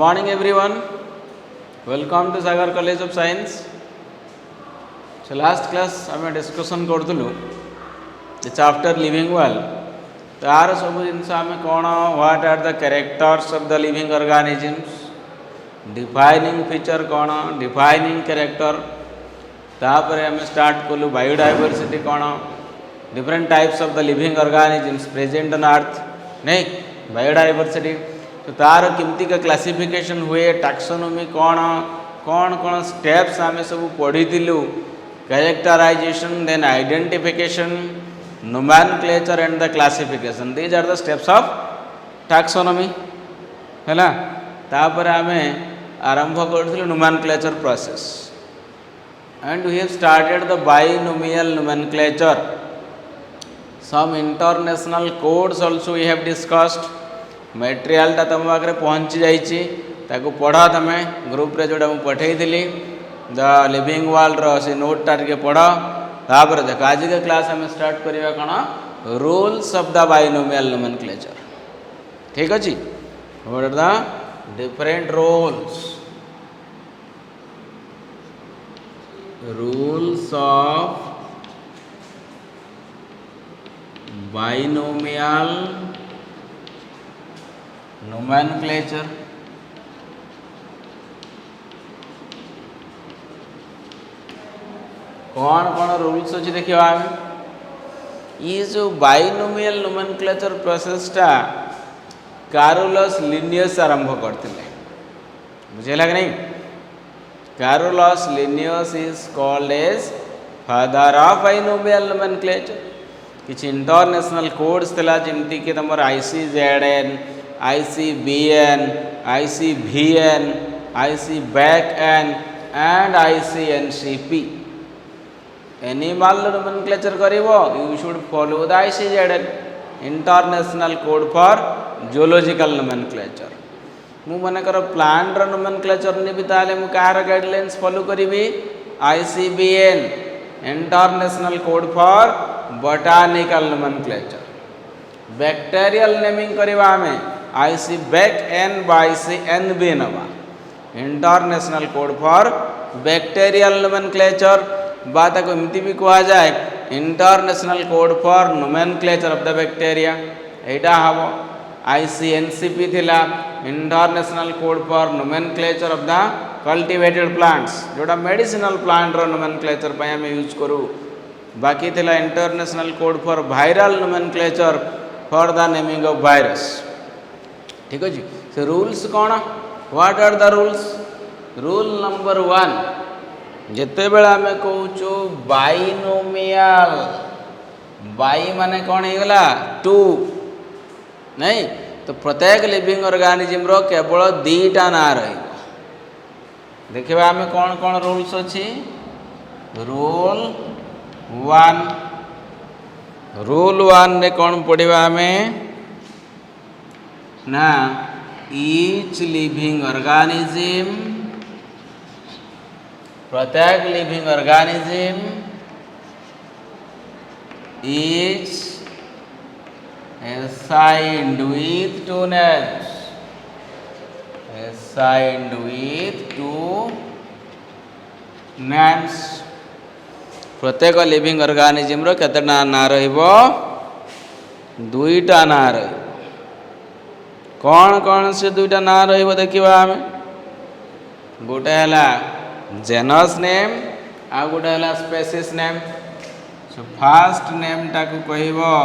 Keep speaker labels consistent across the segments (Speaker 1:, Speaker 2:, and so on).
Speaker 1: morning everyone. Welcome to Sagar College of Science. So last class आम discussion करूँ the chapter living well. तो यार सब जिन आम कौन what are the characters of the living organisms, defining feature कौन, डिफाइनिंग कैरेक्टर, तापर आम स्टार्ट कलु बायोडाइवर्सिटी कौन, different types of the living organisms present on earth, नहीं बायोडाइवर्सिटी। तो तार केमती का क्लासिफिकेशन हुए, टैक्सोनॉमी कौन कौन कौन स्टेप्स आम सब पढ़ी, characterisation, then identification, nomenclature and the classification, these are the steps of taxonomy है। तापर आम आरंभ करूँ nomenclature process and we have started the binomial nomenclature. Some international codes also we have discussed. Material तुम पाखे पहुँची जाइए, पढ़ तुम ग्रुप रे जोड़ा मुझे पठे द लिविंग वर्ल्ड से नोटा टे पढ़। तापर देख आज के क्लास आम स्टार्ट करवा कौन, rules of the binomial nomenclature. ठीक अच्छे, what are the different rules of binomial nomenclature. कौन कौन रूल्स अच्छे देखिए आम ये जो बाइनोमियल नोमेनक्लेचर प्रोसेसटा कैरोलस लिनियस आरंभ करते, बुझेगा कि नहीं। Carolus Linnaeus is called as father of binomial nomenclature. किसी इंटरनेशनल कोड्स थिला जमती कि तुम ICZN, ICBN, ICVN, ICBACN and ICNCP। Animal nomenclature करिवो, you should follow the ICZN, international code for geological nomenclature. मु मनकर प्लांट रो नोमेनक्लेचर नेबी ताले मु कार गाइडलाइंस फॉलो करिवि, ICBN, international code for botanical nomenclature. Bacterial naming करिवा हमें ICBACN बाय ICNB नवा, international code for bacterial nomenclature. बात को एमती भी कहा जाए international code for nomenclature of the bacteria, एटा हम ICNCP थिला, international code for nomenclature of the cultivated plants, जोटा मेडिसिनल प्लांट रो नोमेनक्लेचर पे हम यूज करू। बाकी थिला international code for viral nomenclature for the naming of virus. ठीक अच्छे, से रूल्स कौन, what are the rules. Rule number 1, जिते बेला आम कहूँ बाइनोमियल, बाई माने कौन हो गला 2, नहीं तो प्रत्येक लिविंग ऑर्गेनिज्म रो केवल 2टा ना रही। देखिए आम कौन कौन रूल्स अच्छी। रूल 1, रूल 1 रे कौन पढ़ा आम ना, ईच लिविंग ऑर्गेनिज्म, प्रत्येक living organism is assigned with 2 names, assigned with 2 names। प्रत्येक लिविंग ऑर्गेनिज्म रो केतना ना रहिबो, 2टा ना रहिबो। कौन कौन से 2टा ना रहिबो देखिबा आमे। गोटे हला जेनस नेम, आ गोटे हला species name. So first name टाकू कहिबो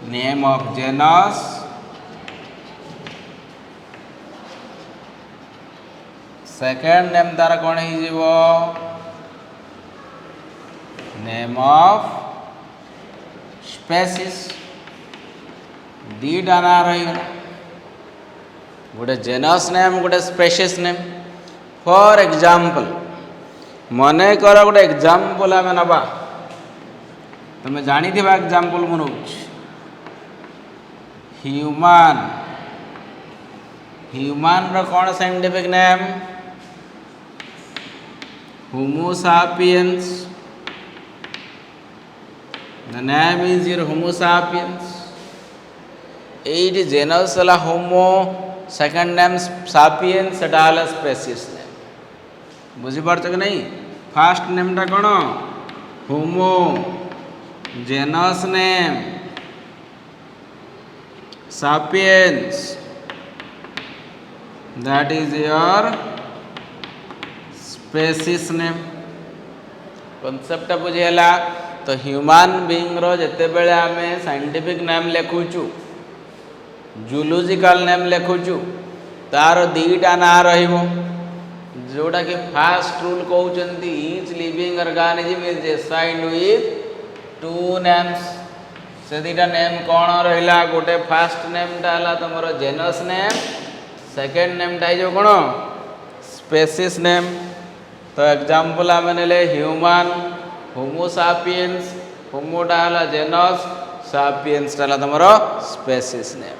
Speaker 1: name of genus, second name तार कौन हो, नेम ऑफ स्पेसीस। 2टा ना रही, गोटे जेनस नेम, गोटे स्पेसीस नेम। फॉर एग्जांपल मने कर गोटे एग्जांपल आम नवा, तुम जानी एग्जांपल मु ह्यूमन। ह्यूमन रो कौन scientific name, Homo sapiens. The name is your Homo sapiens. एटी जेनस है होमो सेकेंड नेम सापिएंस सेटा है स्पेसीस नेम बुझीपार कि नहीं फास्ट नेमटा कौन homo genus name sapiens that is your species name concept बुझीगला तो ह्यूमन बीइंग रो जते बेले आमे साइंटिफिक नेम लिखुचु जूलॉजिकल नेम लिखुचु तार दीटा ना रहिबो जोटा कि फास्ट रूल कहउचंती each living organism is assigned with two names से दीटा नेम कौन रहिला गोटे फास्ट नेमटा हला तमरो जेनस नेम सेकेंड नेमटा जो कौन स्पेसीस नेम तो एग्जांपल आम ने ह्यूमन होमो सापिएंस होमोटा है जेनस सापिएंसटा है तुम species name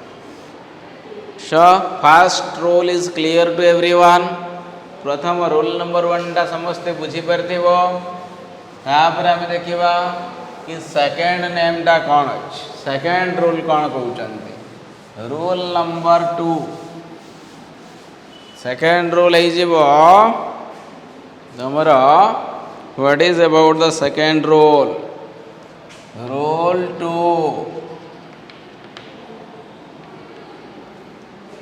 Speaker 1: so fast rule is clear to everyone प्रथम रूल नंबर 1 टा समस्ते बुझीपार तापर आम देखा कि सेकेंड नेमटा कौन अच्छे सेकेंड रूल कौन कहते रूल नंबर 2 सेकेंड रूल हो तमरा what is about the second rule rule 2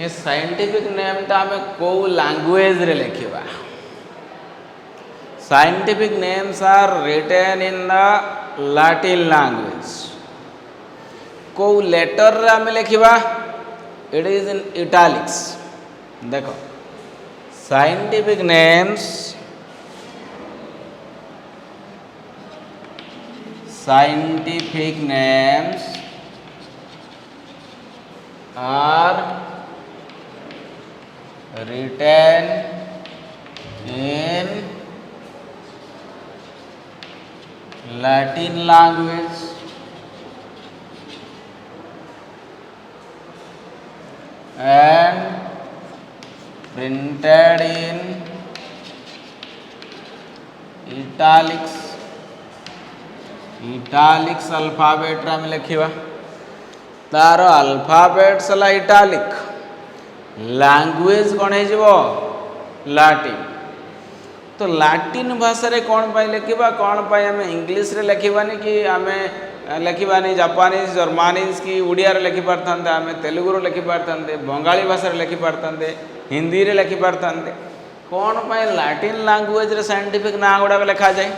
Speaker 1: ये साइंटिफिक नेम ता हमें को लैंग्वेज रे लिखिबा scientific names are written in the Latin language को लेटर रे हमें लिखिबा इट इज इन इटैलिक्स देखो scientific names scientific names are written in Latin language and printed in italics italics alphabet आम लिखा तार अल्फाबेट्स है इटालिक लैंग्वेज कौन हो लाटिन तो लाटिन भाषा रे कौन पाई लिखा कौन पाई आम इंग्लीश रे लिखबानी कि आम लिखबानी जापानीज जर्मानीज कि उड़िया रे लिखि पारथांते आम तेलुगु रे लिखि पारथांते बंगाली भाषा रे लिखि पारथांते हिंदी रे लिखि पारथांते कौन पाई लाटिन लैंग्वेज रे साइंटिफिक ना गुड़ाक लिखा जाए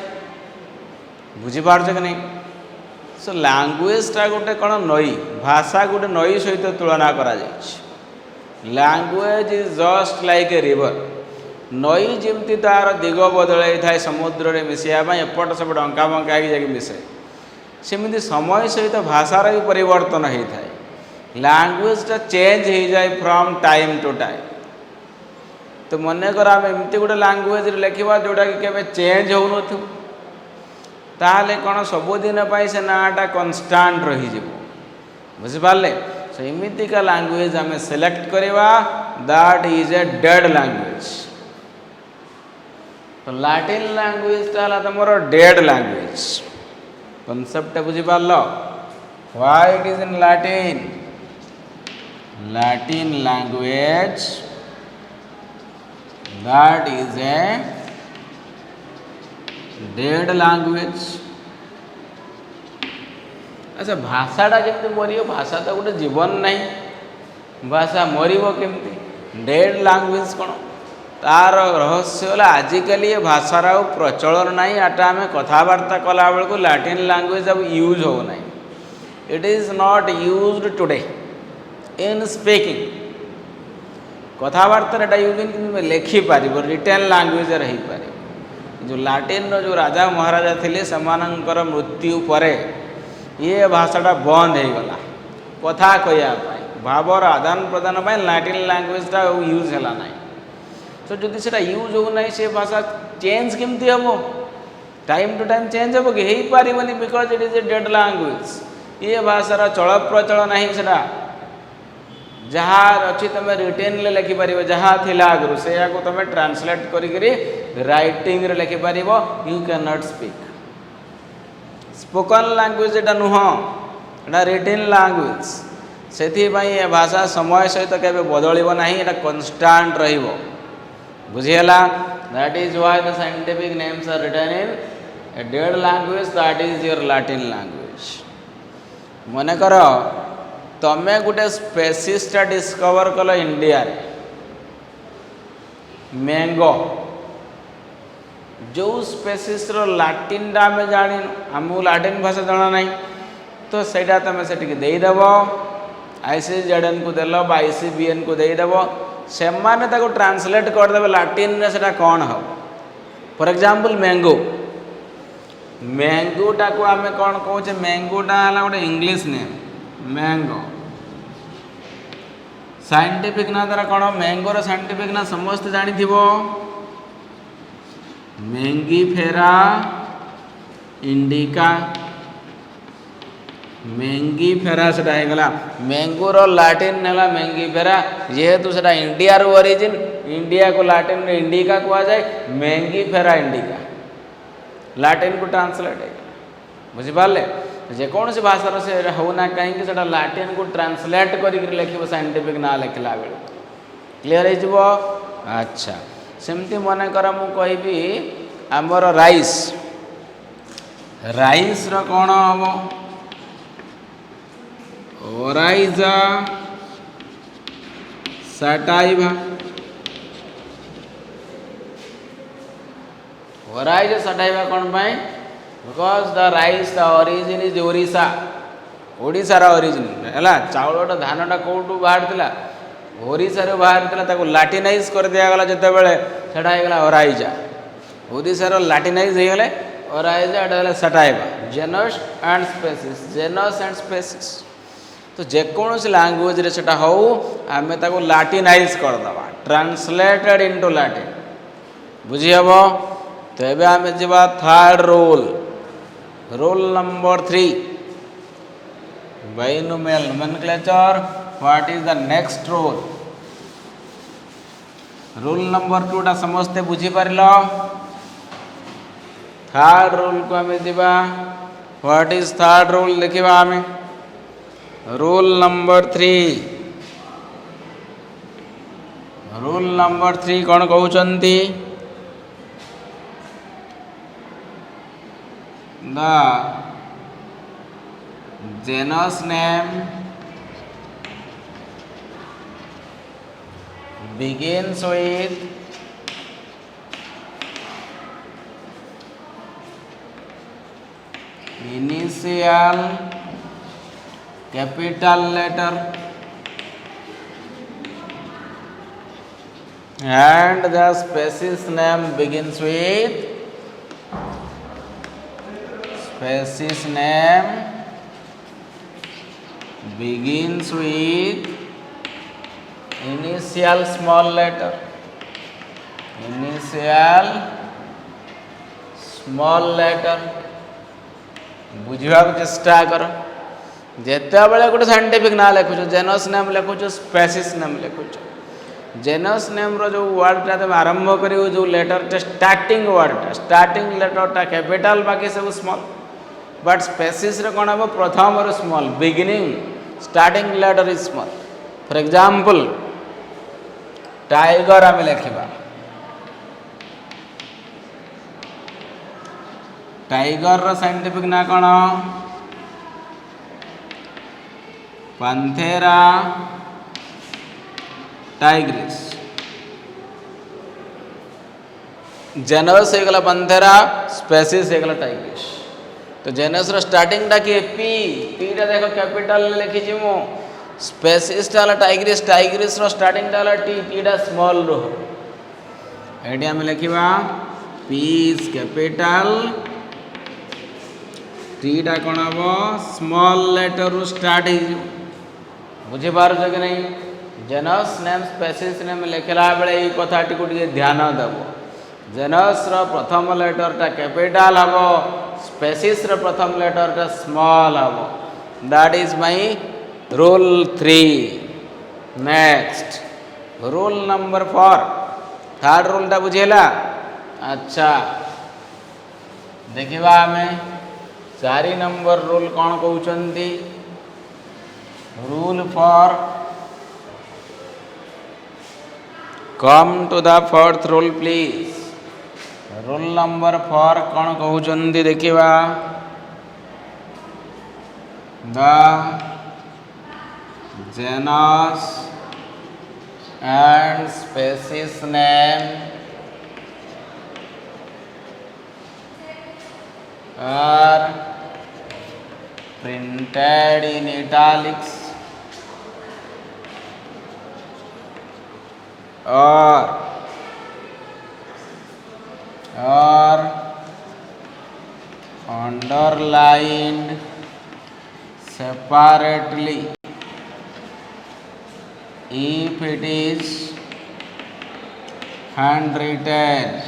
Speaker 1: बुझीपार कि नहीं सो लैंग्वेजटा गोटे कौन नई भाषा गोटे नई सहित तुलना करा language is just like a river नई जमती तार दिग बदल था समुद्र में मिसाइबा एपट सेपट अंका बंका मिसे सेमती समय सहित भाषार भी परिवर्तन होता है लैंग्वेजटा चेंज हो जाए फ्रॉम टाइम टू टाइम तो मनकर आम एमती गोटे लैंग्वेज लिखा जोटा कि केबे चेंज हो न ताले कौन सबुदिन से नाटा कन्स्टांट रही बुझिपारे सो एमितिका लैंग्वेज आम सिलेक्ट करवा that is a dead language तो लैटिन लैंग्वेजटा है तुम डेड लैंग्वेज कनसेप्ट बुझिपार why it is in Latin Latin language that is a dead language अच्छा भाषाटा केमती मर भाषा तो गोटे जीवन नहीं भाषा मर केमती डेड लैंग्वेज कौन तार रहस्य है आजिकल ये भाषार आ प्रचलन नहीं आटा आम कथबार्ता कला बेलू लैटिन लैंग्वेज अब यूज हो ना it is not used today in speaking कथबार्ता यूज लिखिपार रिटेन लैंग्वेज रही पारे जो लाटिन जो राजा महाराजा थे सेमानंकर मृत्यु पर ये भाषाटा बंद हो गला कथा कहवाई भावर आदान प्रदान लाटिन लैंग्वेजटा यूज है ना सो जदि से यूज हो ना से भाषा चेंज केमती हम टाइम टू टाइम चेंज हम कि हो पार because it is a dead language ये भाषार चल प्रचल ना से जहाँ अच्छी तुम रिटेन लिखिपार जहाँ थी आगु से तुम ट्रांसलेट करी राइटिंग रे लिखिपार you can not speak spoken language एटा नुह एटा रिटेन लैंग्वेज से भाषा समय सहित केबे बदलिबो नाही, एटा कन्स्टांट रहिबो। बुझिगला? That is why the scientific names are written in a dead language, that is your Latin language. मन कर तमे गोटे स्पेसीसटा डिस्कवर कल इंडिया रे, मैंगो, जो स्पेसीस रो लैटिन आम जान, आमको लैटिन भाषा जाना ना, तो सहीटा तुम से देदेव, ICZN को देल ICBN को देदेव, से माने ताको ट्रांसलेट करदे लैटिन रे सेटा कौन हो। फॉर एग्जांपल मैंगो, मैंगोटा को आम कौन कहे, मैंगोटा है गोटे इंग्लिश नेम मैंगो। साइंटिफिक ना तार कौन, मैंगोर साइंटिफिक ना समस्त जानी थिबो, मैंगीफेरा इंडिका। मैंगीफेरा सेटा हेगला, मैंगोर लैटिन है मैंगीफेरा, जेहेतु सेटा इंडिया रो ओरिजिन, इंडिया को लैटिन रे इंडिका कहा जाए, मैंगीफेरा इंडिका लैटिन को ट्रांसलेट है। बुझिपारे? जेकोसी भाषार से होना कहीं से लैटिन को ट्रांसलेट कर लिख साइंटिफिक ना लिखला बेल क्लीयर हो। अच्छा, सेमती मन कर मु कहि आमर राइस, राइस रो कौन हम, ओराइजा सटाइवा। ओराइजा सटाइवा कौन पाए, because the rice the origin is Odisha, ओडिशार ओरिजिन है। चाउलटा धानटा कौटू बाहर ओडिशा रे बाहर ताको लैटिनाइज कर दिया जिते बड़े सेटा होगला ओराइजा, ओडिशार लैटिनाइज हो गले ओराइजा, एटा sativa. Genus and species, genus and species, तो जेकोसी लैंग्वेज रे सेटा हो आमे ताको लैटिनाइज करदबा, ट्रांसलेटेड इनटू लैटिन। बुझी हबो? तो एबे आमे जिबा third rule, rule number 3, binomial nomenclature. What is the next rule? Rule number 2 टा समस्ते बुझी पारिलो। थर्ड रूल को आमे दिबा। व्हाट इज थर्ड रूल देखिबा आमे। रूल नंबर 3, रूल नंबर 3 कौन कहउचंती, the genus name begins with initial capital letter and the species name begins with, species name begins with initial small letter, initial small letter। बुझा चेष्टा कर, जिते बड़े गोटे scientific ना लिखुच, जेनस नेम लिखुच, स्पेसीस नेम लिखुच। जेनस नेम रो जो वर्डटा तुम आरंभ कर, जो लेटरटा स्टार्टिंग वर्डटा, स्टार्टिंग लेटरटा कैपिटल, बाकी सब स्मॉल। बट स्पेसीस रे कौन हम, प्रथम और small, beginning starting letter is small. For example tiger आम लिखा, टाइगर रो साइंटिफिक ना कौन, पैंथेरा टाइग्रिस। जेनस होगला पैंथेरा, स्पेसीस होगला टाइग्रिस। तो जेनस रो स्टार्टिंग टा कि पी, पीटा देखो कैपिटल लिखी मु, स्पेसीस टा टाइग्रिस, टाइग्रिस रो स्टार्टिंग टा टी, टीटा स्मॉल रो। एटी आम लिखा पी इज कैपिटल, टीटा कौन हम, स्मॉल लेटर रु स्टार्ट हो। बुझीपार कि नहीं? जेनस नेम स्पेसीस नेम लिखला बेले ये कथाटी को ध्यान देव। जेनस रो प्रथम लेटरटा कैपिटल हम, स्पेसीस रो प्रथम लेटरटा स्मॉल हम। That is my rule 3। Next rule number 4, third रूलटा बुझेला। अच्छा देखिबा हमें 4 नंबर रूल कौन कहउचंती, Rule for come to the fourth rule please. Rule number 4 कौन कहउचंदी देखिबा. The genus and species name are printed in italics or underlined separately if it is handwritten.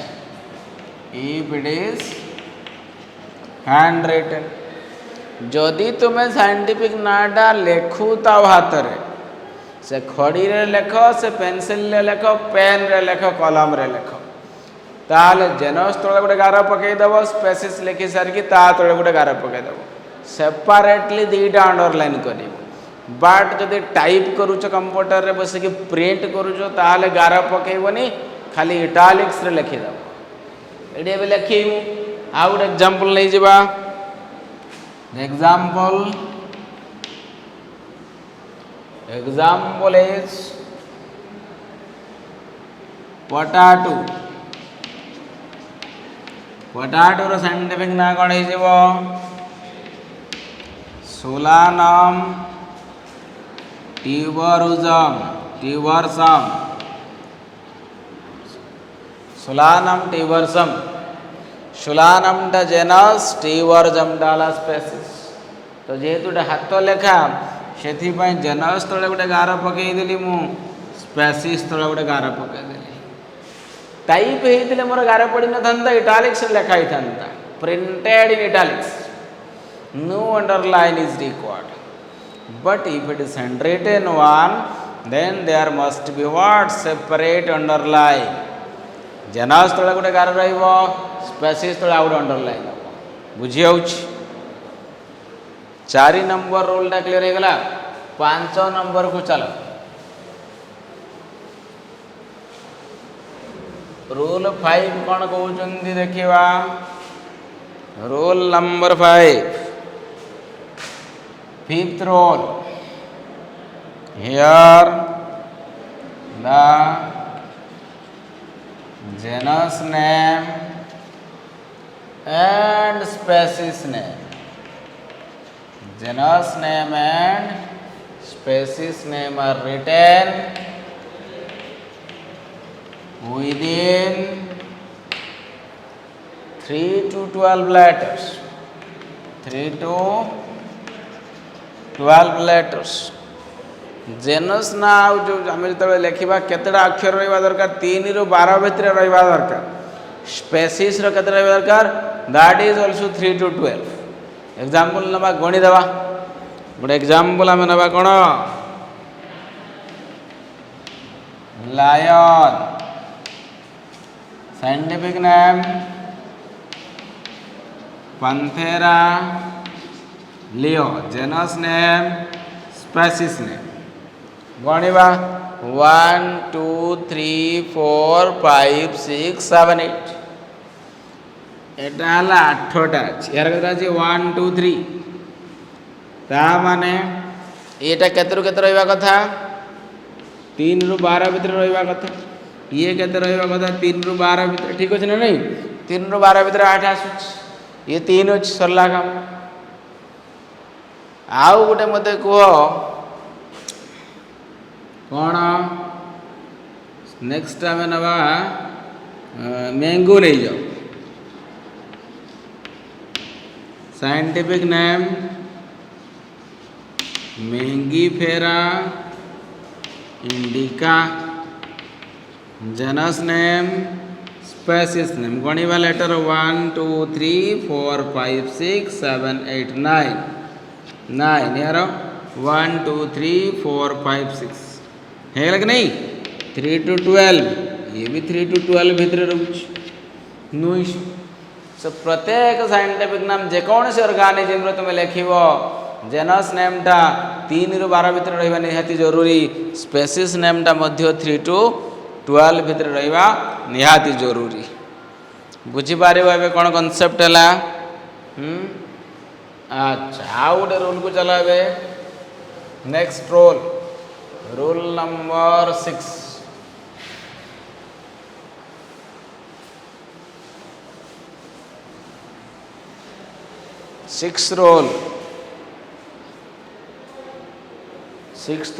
Speaker 1: If it is handwritten. जदि तुम्हें scientific नाटा लेखु ता हाथ रे से खड़ी रे लेख से पेंसिल रे लेख पेन रे लेख कलम रे लेख ताले जेनस तले गोटे गार पकई देबो स्पेसिस लिखि सार की ता तले गोटे गार पकई देबो सेपरेटली दीटा अंडरलाइन करिवो. बट जदि टाइप करूछ कंप्यूटर रे बस कि प्रिंट करूछ ताले गार पकईबोनी खाली इटालिक्स रे लिखि देबो. एडे बे लिखिमु आ गोटे एग्जांपल नै जिबा. Example is potato. Potato रो साइंटिफिक ना कोन हे जेबो Solanum tuberosum. Solanum tuberosum. Solanum टा जेनस tuberosum डाला स्पेसिस. तो जेहेतु हाथ लेखा से जेनस तले गोटे गार पकई देली मु स्पेसिस तले गोटे गार पकई देली. टाइप होते मोर गार पड़ी न था इटालिक्स लेखा ही था printed in italics. No underline is required. But if it is handwritten one then there must be what separate underline. Genus तले गोटे गार रहिबो स्पेसिस तले आउट अंडरलाइन बुझी आउछ. 4 नंबर रूल टा क्लियर हो गला. 5 नंबर को चलो. रूल 5 कौन कहउचंदी देखिबा. Rule number 5 fifth rule. Here the genus name and species name. Genus name and species name are written within 3 to 12 letters. 3 to 12 letters. Genus ना जो आम जो लिखा केतटा अक्षर रहा दरकार 3 ରୁ 12 भितर रहा दरकार. स्पेसीस केते रहा दरकार that is also 3 to 12. Example नबा गणी देवा. गोटे एग्जांपल आम नबा कौन lion. Scientific name panthera leo. Genus name species name गणिबा 1 2 3 4 5 6 7 8. एटा हला 8टा अछि. यार कथा अछि 1 2 3 ता माने एटा केते रु केते रहबा कथा 3 ରୁ 12 भितर रहबा कथा. ये केते रहबा कथा 3 ରୁ 12 भितर. ठीक अछि ना नहीं. 3 ରୁ 12 भितर 8 आसुछ. ये 3 अछि सरला काम. आउ गोटे मते को कौन नेक्स्ट आम नवा मैंगो नहीं जाओ. Scientific name mangifera indica. Genus name species name गणिबा लेटर 1 2 3 4 5 6 7 8 9 9 यार 1 2 3 4 5 6 है कि नहीं. 3 to 12 ये भी 3 to 12 भितर रोच. No issue. सो प्रत्येक साइंटिफिक नाम जेकोसी ऑर्गेनिज्म तुम लिख जेनस नेमटा 3 ରୁ 12 भितर रहिबा निहाती जरूरी स्पेसीस नेमटा मध्य 3 टू 12 भितर रहिबा निहाती जरूरी बुझी पारिबो एबे कोन कांसेप्ट हला अच्छा आउ गोटे रूल को चला एबे next rule number 6 sixth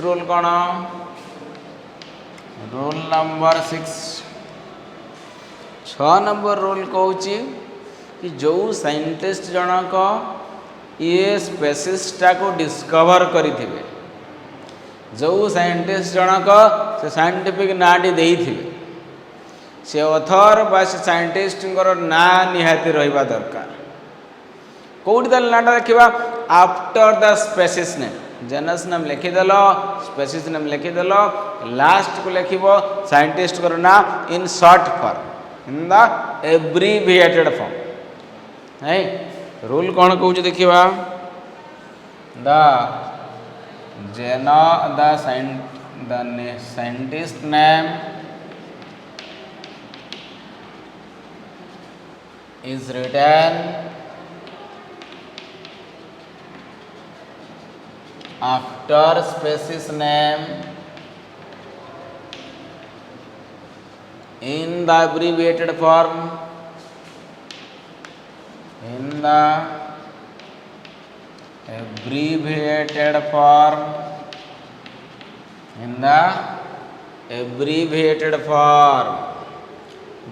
Speaker 1: rule कौन रूल नंबर 6 नंबर रूल कहूँ कि जो साइंटिस्ट जनक ये स्पेसीसटा को डिस्कवर करिथे जो साइंटिस्ट जनक से साइंटिफिक नाटी देइथिबे से ऑथर बा से साइंटिस्ट ना निहाती रहिबा दरकार कौटी ताल नाटा देखा after the species name genus नाम लिखिदेल स्पेसीस नाम लिखिदेल लास्ट को लिख साइंटिस्ट को ना in short form in the abbreviated form है रूल कौन कहूँ देखा the scientist name is written after species name in the abbreviated form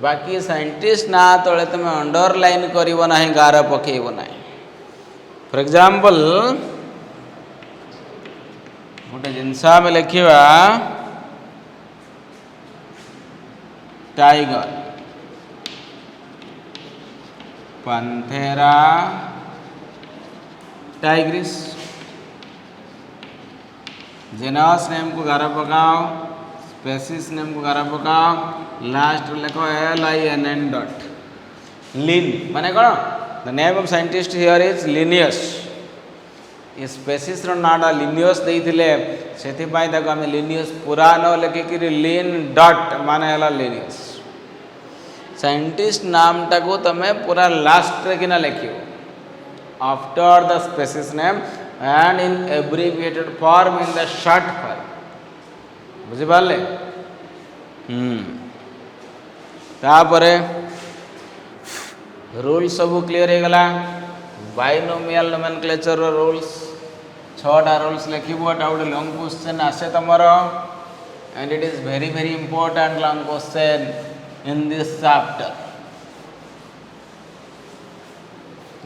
Speaker 1: बाकी साइंटिस्ट ना तले तुम अंडरलाइन करिवो नाही गार पकेइबो नाही फॉर एग्जांपल गोटे जिनस आम लिखा tiger Panthera tigris genus name को गार पकाओ स्पेसीस नेम को गार पकाओ लास्ट लिख LINN डॉट लिन माने कौन the name of scientist here is Linnaeus ये स्पेसीस नाटा लिनियस देइथिले सेथिपाई ताको आमे लिनियस पूरा न लिखिक लिन डॉट माने हला लिनियस साइंटिस्ट नामटा को तमे पूरा लास्ट रे किना लिखियो after the species name and in abbreviated form in the short form बुझि पाले तापरे रूल सब क्लियर हो गला बाइनोमियल नोमेनक्लेचर रूल्स 6टा रूल्स लिखिबो एटा गोटे लॉन्ग क्वेश्चन आसे तमरो and it is very very important long question in this chapter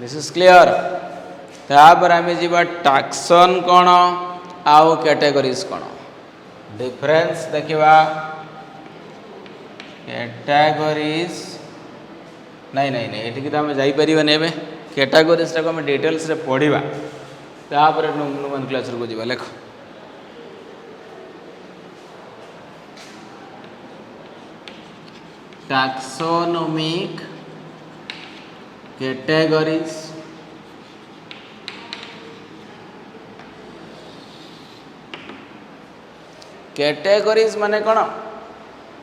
Speaker 1: this is clear तापर आमे जीवा टैक्सन कोन आउ कैटेगरीज कोन डिफरेंस देखिबा कैटेगरीज नहीं नहीं नहीं एठी तो आमे जाई परिबा नेबे कैटेगरीज को आम डिटेल्स रे पढ़ा तापर नोमेनक्लेचर को जीवा लेख टैक्सोनॉमिक कैटेगरीज कैटेगरीज माने कौन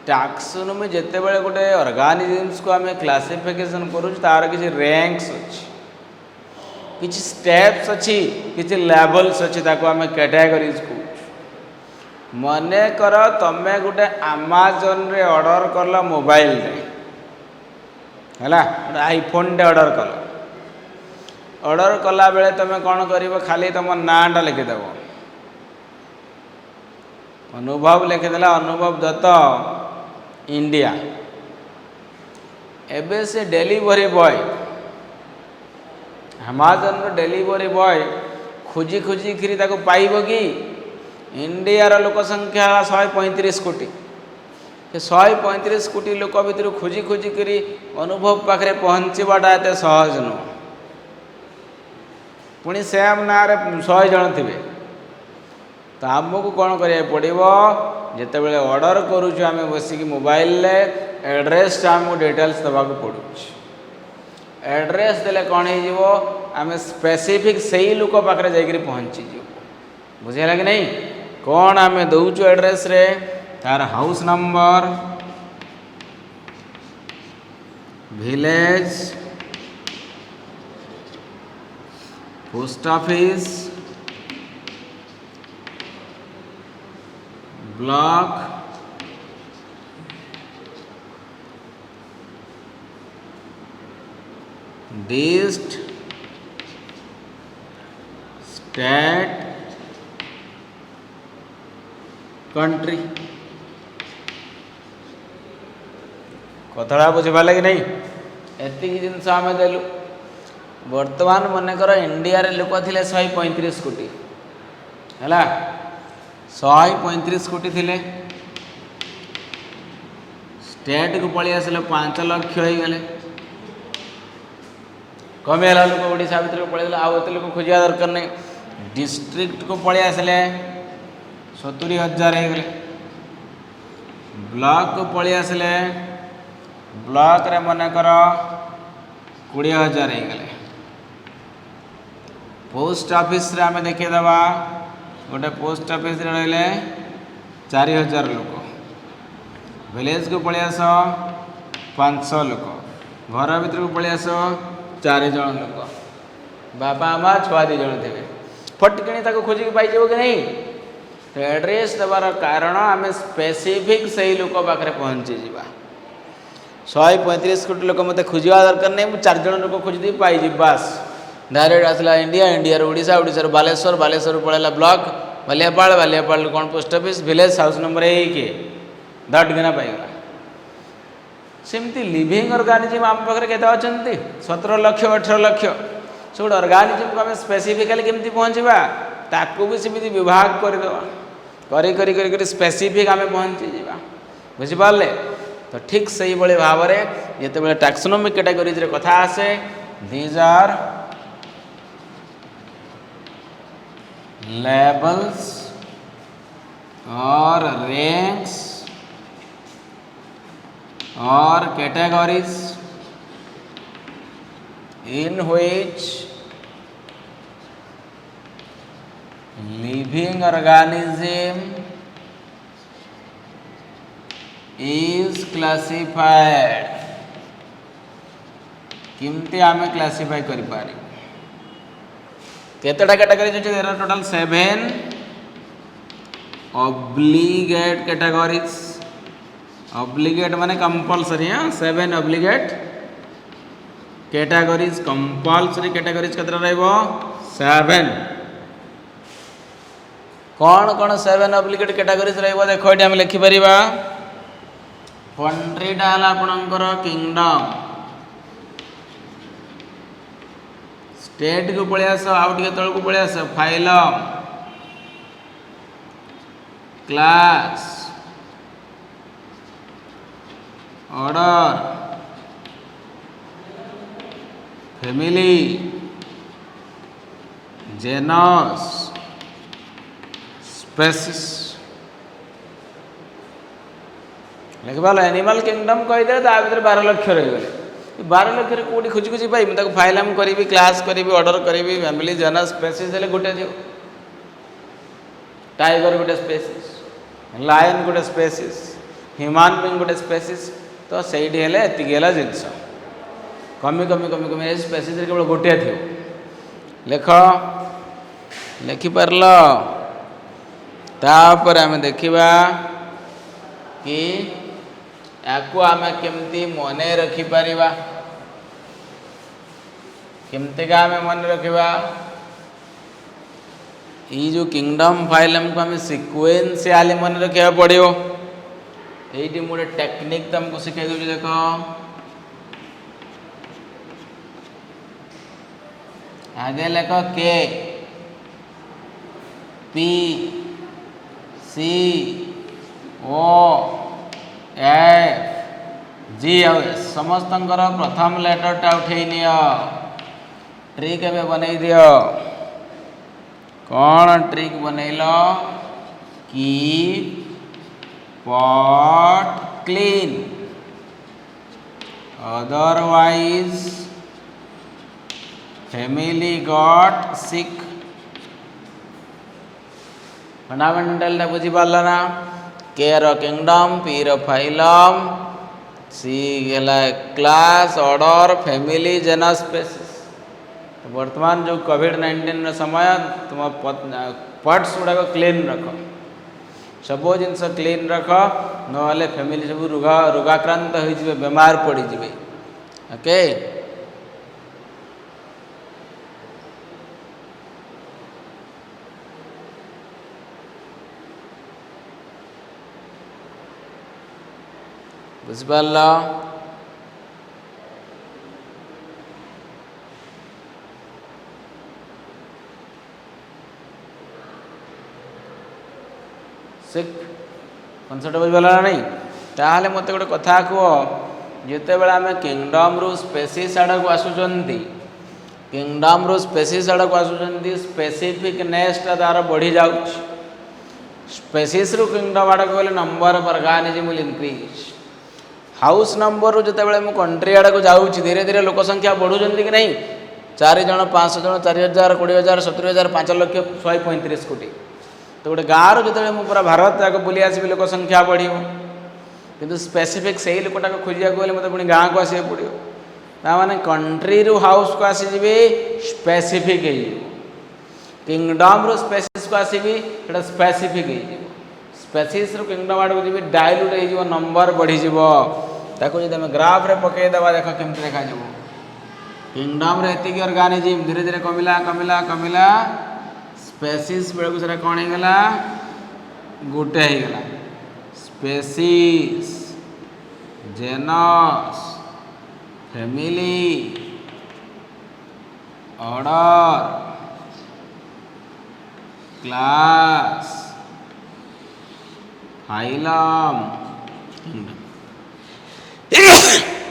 Speaker 1: टैक्सोनॉमी जिते बड़े गोटे ऑर्गेनिजम्स को आम क्लासिफिकेशन करूँ तार किसी रैंक्स अच्छी किसी स्टेप्स अच्छी किसी लेवल्स अच्छी ताको आम कैटेगरीज को मने कर तमे गोटे अमेज़न रे ऑर्डर करल मोबाइल रे हैला आईफोन टे ऑर्डर कला बेले तमे कौन करिवो खाली तुम नाटा लिखिदेव अनुभव लिखिदेला अनुभव दत्त इंडिया एबे से डिलीवरी बॉय अमेज़न रो डिलीवरी बॉय खोजी खोजी करी ताको पाइबो कि इंडिया रो लोक संख्या 135 कोटी 135 कोटी लोक भितर खोजी खोजी करी अनुभव पाखरे पहुँचवाटा एत सहज नुह पुणी सेम ना 100 जन थे तो आमको कौन करा पड़ो जिते बड़े ऑर्डर करुचु आम बसिक मोबाइल एड्रेस आमको डिटेल्स देवाक पड़ू एड्रेस देले कौन हो आम स्पेसिफिक से ही लोक पाखे जाकर पहुँची बुझेगा कि नहीं कौन आम दौचु एड्रेस रे तार house number village post office block dist state country कथड़ा बुझिपारे कि नहीं एति जिनस आम देलु वर्तमान मनकर इंडिया रे लोक थे 135 कोटी है 135 कोटी थे स्टेट को पलि आसले 5 लाख हो गले कमिगला लोक ओडिशा भितर पलैगला आउ एत लोक खोजा दरकार नहीं डिस्ट्रिक्ट को पलि आसले 70,000 हो गले ब्लॉक को पलि आसले ब्लॉक रे मनकर 20,000 हो गले पोस्ट ऑफिस रे आम देखीदबा गोटे पोस्ट ऑफिस रे रहिले 4,000 लोक विलेज को पलि आस 500 लोक घर भीतर को पलि आस 4 जन लोक बापा माँ छुआ 2 जन थे फटकिणी खोजिक पाइज कि नहीं तो एड्रेस देवार कारण आम स्पेसिफिक से ही लोक पाखे पहुँची जा 135 कोटी लोक मत खोजा दरकार नहीं मुझे 4 जन लोक खोजी पाई बास डायरेक्ट आसला इंडिया इंडिया ओडिशा ओडिशा बालेश्वर बालेश्वर पड़ेगा ब्लॉक बालियापाल बालियापाल कौन post office village house number 1 that गिना पाईगला सेमती लिविंग ऑर्गेनिज्म आम पाखे केते अछंती 17 लाख 18 लाख से गोटे ऑर्गेनिज्म को आम स्पेसिफिकाली केमती पहुँचवा ताकू भी सेमती विभाग करदेवा करी स्पेसिफिक आम पहुँची जा बुझिपारे तो ठीक से ही भाव में जिते टैक्सोनॉमिक कैटेगरीज रे कथा आसे दीज आर लेबल्स और रैंक्स और categories in which living organism is classified किमती आम क्लासीफाई करि पारि केतटा कैटेगरीज अछि there are total 7 obligate categories obligate माने compulsory 7 obligate categories compulsory categories केतरा रहइबो 7 कौन कौन 7 ऑब्लिगेट कैटेगरीज रहइबो देखो एठी हम लिखि परिबा कंट्री टा हला आपनकर किंगडम स्टेट को पळे आस आउट के तळ को पळे आस phylum class order family genus species लिखबाल एनिमल किंगडम कहीदे ता भीतर 12 लाख रही 12 लाख कौटी खोजी खोजी पाई मुझे फाइलम करी क्लास करी ऑर्डर करी फैमिली जेनस स्पेसीज हेले गोटे थी टाइगर गोटे स्पेसीज लायन गोटे स्पेसीज ह्यूमन बीइंग गोटे स्पेसीज तो सही हेले एतिक जिनस कमी कमी कमी कमी स्पेसीज केवल गोटे थी लेख लिखिपार तापर आम देखा कि याकू आम केमती मन रखिपर केमतीका आम मन रखा ये जो किंगडम फाइलम को आम सिक्वेन्शियली मन रखा पड़ो ये गोटे टेक्निक तुमको शिखाई दूसरी देख आगे लेख के P C O F G समस्त प्रथम लेटरटा उठे नि ट्रिक एवं बनई दि कौन ट्रिक बनइल keep pot clean otherwise family got sick. Fundamental टा बुझी पारला ना के रो किंगडम पी रो फाइलम सी गेला class order family genus species वर्तमान जो कोविड-19 समय तुम पट्स गुड़ा क्लीन रख सब जिनस क्लीन रख ना फैमिली सब रोगाक्रांत हो बेमार पड़ी जिवे ओके बुझिपार सिख कनसेप्ट बुझिपार ना नहीं ताहले मत गोटे कथा कह जिते बड़े आम किंगडम रु स्पेसीज आड़ को आसुचंती किंगडम रु स्पेसीज आड़ को आसुचंती स्पेसिफिकनेस तार बढ़ी जाउछ स्पेसीज रु किंगडम आड़ को गले number of organism will increase house number जिते बड़े कंट्री आड़ को जाऊँगी धीरे धीरे लोक संख्या बढ़ुंट कि नहीं 4 जन 500 जन 4000 20,000 70,000 5 लाख 135 कोटी तो गोटे गाँव जो मुझे पूरा भारत जाक बुली आसबि लोक संख्या बढ़ कि स्पेसिफिक से ही लोकटा खोजा गले मतलब पुणी गाँव को आसके पड़ो ताने कंट्री रु हाउस को आसीजे स्पेसिफिक किंगडम रु स्पेसीज को आसबि स्पेसिफिक स्पेसीज रु किंगडम आड़ को जी डाइल्यूट हो नंबर बढ़ी ताको जब आम ग्राफ रे पकईदेवा देख केमती देखा किंगडम रे एतिक ऑर्गेनिज्म धीरे धीरे कमिला कमिला कमिला स्पेसीज बेलू से कौन होगा गोटे होगा species genus family order class phylum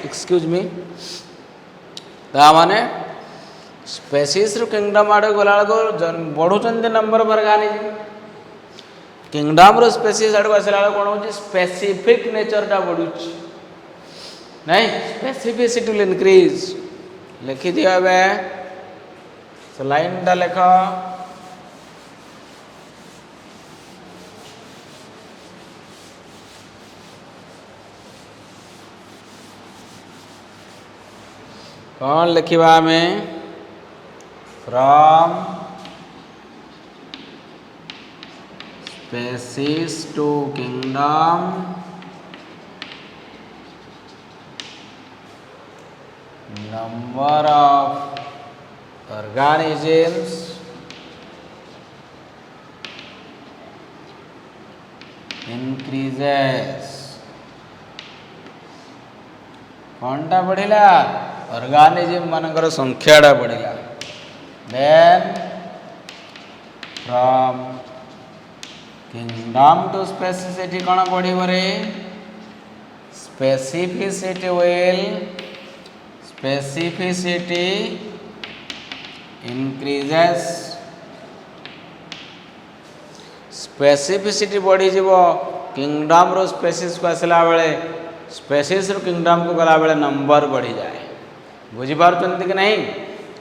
Speaker 1: excuse me ताने स्पेसीज रु किंगडम आड़े गला बढ़ुंट नंबर ऑफ ऑर्गेनिज्म किंगडम रु स्पेसीज आड़ को आसला कौन हो स्पेसिफिक नेचरटा बढ़ु नहीं स्पेसिफिसिटी विल इंक्रीज लिखी दिया लाइनटा लेख कौन लिखा आम from species to kingdom number of organisms increases कौनटा बढ़िला ऑर्गेनिज्म मानकर संख्याटा बढ़िला then from kingdom to specificity कौन बढ़ रे specificity will specificity increases specificity बढ़ी किंगडम रो स्पेसीज को आसला बेले स्पेसीज रो किंगडम को गला बेले नंबर बढ़ी जाए बुझीपार्थ कि नहीं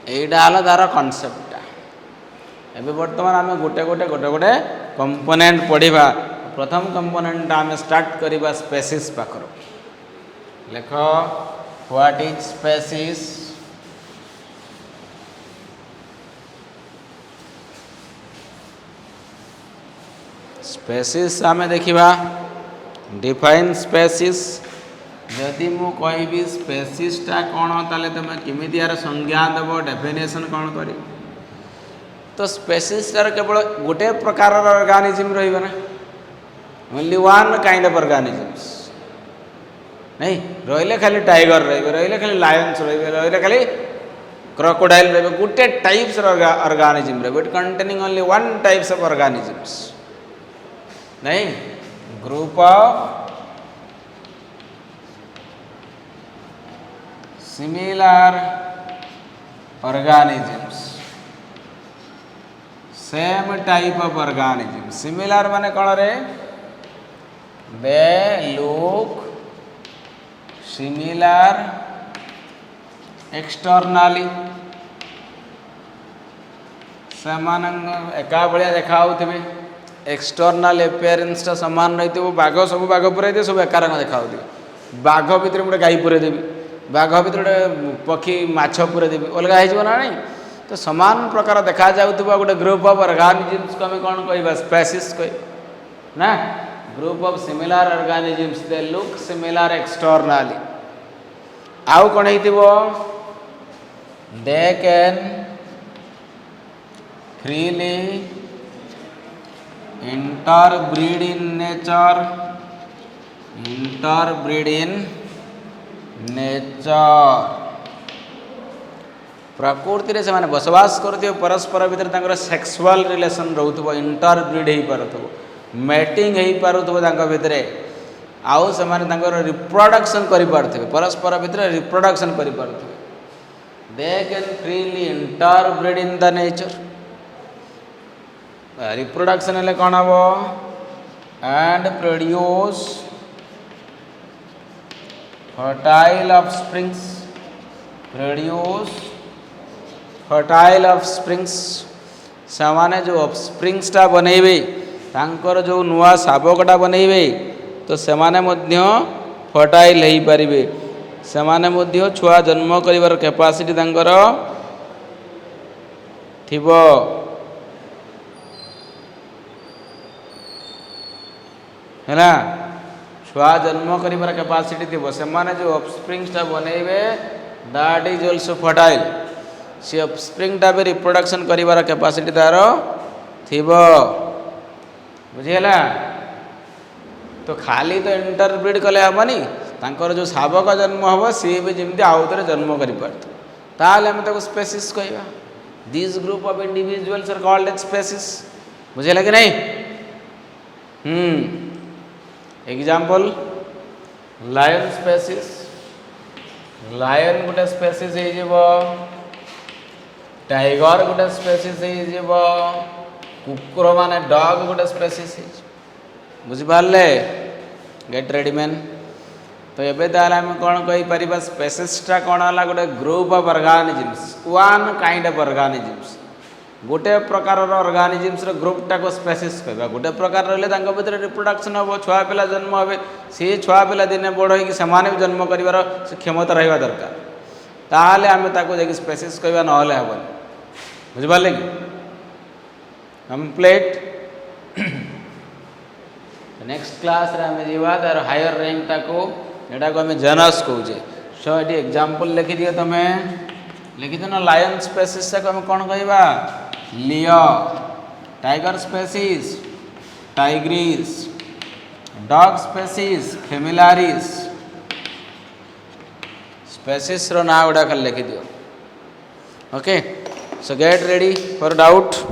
Speaker 1: यहीटा तार कनसेप्टा एवं बर्तमान आम गोटे गोटे गोटे गोटे कंपोनेंट पढ़ा प्रथम कंपोनेंट आम स्टार्ट करवा स्पेसीज पाखर लेख व्हाट इज स्पेसीज स्पेसीज आम देखा डिफाइन स्पेसीज जदि मु कहबी स्पेसीजटा कौन ताले तुम केमी यार संज्ञा देव डेफिनेशन कौन कर तो स्पेसीजटार केवल गोटे प्रकार ऑर्गेनिज्म रहा only one kind of organisms नहीं रही खाली टाइगर रही खाली लायंस रही खाली क्रोकोडाइल रही गोटे टाइप्स ऑर्गेनिज्म रही containing only one types of organisms नहीं group of similar organisms same type of organism similar माने कौन रे दे लुक सिमिलर एक्सटर्नाली से एका भाया देखा एक्सटर्नाल एपियरेन्सटा सामान रही बाघ सब बाघ पुराई सब एका रंग देखा बाघ भितर गोटे गाई पुराईदेवी बाघ भितर गोटे पक्षी माछ पुराईदेवी अलग हो ना नहीं तो सामान प्रकार देखा जाउथुबा गोटे ग्रुप ऑफ ऑर्गेनिजम्स को हमें कौन कहबा स्पेसीज कह ना group of similar organisms they look similar externally आउ कौन हो they can freely interbreed in nature प्रकृति से माने बसवास करते परस्पर भितर सेक्सुअल रिलेशन रोथुबो इंटरब्रीड हो पारुथुबो मैटिंग हो पारुथुबो भितर आउ से रिप्रोडक्शन करि पारुथुबे परस्पर भितर रिप्रोडक्शन करि पारुथुबे they can freely interbreed in the nature reproduction हेले कौन हम एंड प्रोड्यूस फर्टाइल ऑफस्प्रिंग्स सामाने जो ऑफस्प्रिंग्सटा बनइबे तांकर जो नुआ शावकटा बनइबे तो सेमाने मध्य फर्टाइल हो पारिबे सेमाने मध्य छुआ जन्म करिवार कैपेसिटी तांकर थिबो है ना छुआ जन्म करिवार कैपेसिटी थिबो सेमाने जो ऑफस्प्रिंग्सटा बनइबे दैट इज आल्सो फर्टाइल सी ऑफस्प्रिंगटा भी रिप्रोडक्शन करिवार कैपेसिटी तार थिबो बुझीगला तो खाली तो इंटरब्रीड कले हेबनी तांकर जो शावक जन्म हम सी भी जमी आउ थे जन्म कर स्पेसीज कहवा this group of individuals are called as species बुझेगा कि नहीं एग्जांपल लायन स्पेसीज लायन गोटे स्पेसीज हो टाइगर गोटे स्पेसीज हो कुकुर माने डॉग गोटे स्पेसीज बुझिपारे गेट रेडी मैन तो ये आम कौन कहीपर स्पेसीसटा कौन है गोटे group of organisms one kind of organisms गोटे प्रकार ऑर्गेनिजम्स ग्रुपटा को स्पेसीस कहवा गोटे प्रकार रही भीतर रिप्रोडक्शन हम छुआ पिला जन्म हे सी छुआ पिला दिने बड़ हो भी जन्म कर क्षमता रहा दरकार ताहले आम ताकि स्पेसीस कहवा ना हेबन बुझिपारे कि कंप्लीट नेक्स्ट क्लास रे आम जीवा तार हायर रैंकटा को एटा को आम जनस कहूचे सो ये एग्जांपल लिखि दियो तमे लिखि दो ना लायन स्पेसीस को आम कौन कहवा leo tiger species tigris dog species familiaris species रो ना गुड़ा खाली लिखि दियो okay so get ready for doubt